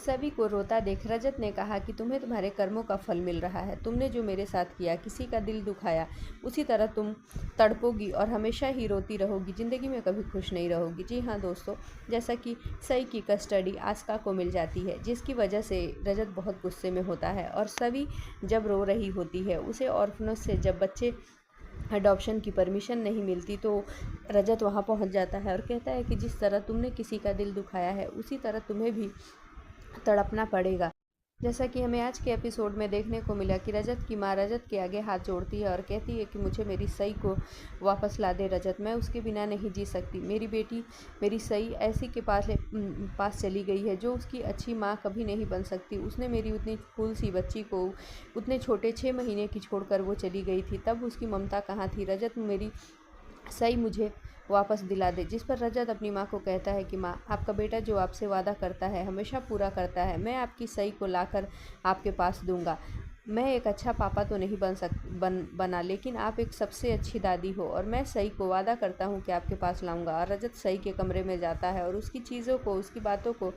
सभी को रोता देख रजत ने कहा कि तुम्हें तुम्हारे कर्मों का फल मिल रहा है। तुमने जो मेरे साथ किया, किसी का दिल दुखाया, उसी तरह तुम तड़पोगी और हमेशा ही रोती रहोगी, ज़िंदगी में कभी खुश नहीं रहोगी। जी हाँ दोस्तों, जैसा कि सई की कस्टडी आस्का को मिल जाती है, जिसकी वजह से रजत बहुत गुस्से में होता है और सभी जब रो रही होती है, उसे ऑर्फनेज से जब बच्चे अडॉप्शन की परमिशन नहीं मिलती तो रजत वहाँ पहुँच जाता है और कहता है कि जिस तरह तुमने किसी का दिल दुखाया है, उसी तरह तुम्हें भी तड़पना पड़ेगा। जैसा कि हमें आज के एपिसोड में देखने को मिला कि रजत की माँ रजत के आगे हाथ जोड़ती है और कहती है कि मुझे मेरी सई को वापस ला दे रजत, मैं उसके बिना नहीं जी सकती। मेरी बेटी, मेरी सई ऐसी के पास चली गई है जो उसकी अच्छी माँ कभी नहीं बन सकती। उसने मेरी उतनी फूल सी बच्ची को उतने छोटे 6 महीने की छोड़कर वो चली गई थी, तब उसकी ममता कहाँ थी। रजत, मेरी सई मुझे वापस दिला दे। जिस पर रजत अपनी माँ को कहता है कि माँ, आपका बेटा जो आपसे वादा करता है हमेशा पूरा करता है। मैं आपकी सई को लाकर आपके पास दूंगा। मैं एक अच्छा पापा तो नहीं बना, लेकिन आप एक सबसे अच्छी दादी हो और मैं सई को वादा करता हूँ कि आपके पास लाऊंगा। और रजत सई के कमरे में जाता है और उसकी चीज़ों को, उसकी बातों को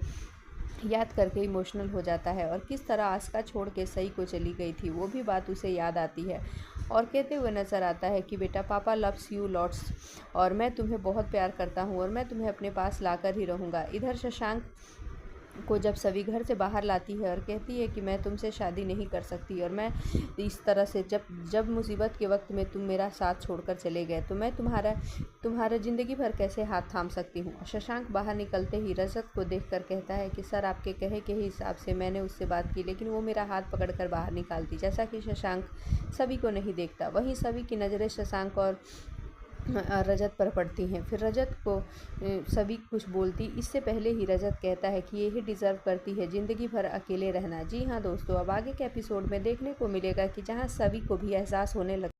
याद करके इमोशनल हो जाता है और किस तरह आस्का छोड़ के सई को चली गई थी, वो भी बात उसे याद आती है और कहते हुए नज़र आता है कि बेटा, पापा लव्स यू लॉट्स और मैं तुम्हें बहुत प्यार करता हूँ और मैं तुम्हें अपने पास लाकर ही रहूँगा। इधर शशांक को जब सभी घर से बाहर लाती है और कहती है कि मैं तुमसे शादी नहीं कर सकती और मैं इस तरह से जब मुसीबत के वक्त में तुम मेरा साथ छोड़कर चले गए तो मैं तुम्हारा ज़िंदगी भर कैसे हाथ थाम सकती हूँ। शशांक बाहर निकलते ही रजत को देखकर कहता है कि सर, आपके कहे के ही हिसाब से मैंने उससे बात की, लेकिन वो मेरा हाथ पकड़कर बाहर निकालती। जैसा कि शशांक सभी को नहीं देखता, वहीं सभी की नज़रें शशांक और रजत पर पड़ती हैं। फिर रजत को सभी कुछ बोलती, इससे पहले ही रजत कहता है कि यही डिज़र्व करती है ज़िंदगी भर अकेले रहना। जी हाँ दोस्तों, अब आगे के एपिसोड में देखने को मिलेगा कि जहाँ सभी को भी एहसास होने लगता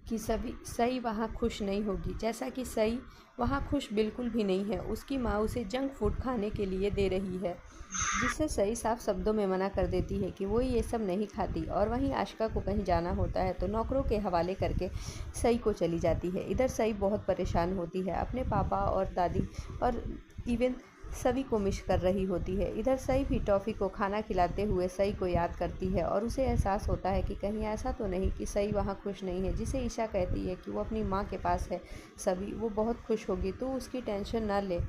कि सई वहाँ खुश नहीं होगी। जैसा कि सई वहाँ खुश बिल्कुल भी नहीं है। उसकी माँ उसे जंक फूड खाने के लिए दे रही है, जिससे सई साफ शब्दों में मना कर देती है कि वो ये सब नहीं खाती। और वहीं आशिका को कहीं जाना होता है तो नौकरों के हवाले करके सई को चली जाती है। इधर सई बहुत परेशान होती है, अपने पापा और दादी और इवन सभी को मिस कर रही होती है। इधर सई भी टॉफ़ी को खाना खिलाते हुए सई को याद करती है और उसे एहसास होता है कि कहीं ऐसा तो नहीं कि सई वहाँ खुश नहीं है। जिसे ईशा कहती है कि वो अपनी माँ के पास है, सभी वो बहुत खुश होगी, तो उसकी टेंशन ना ले।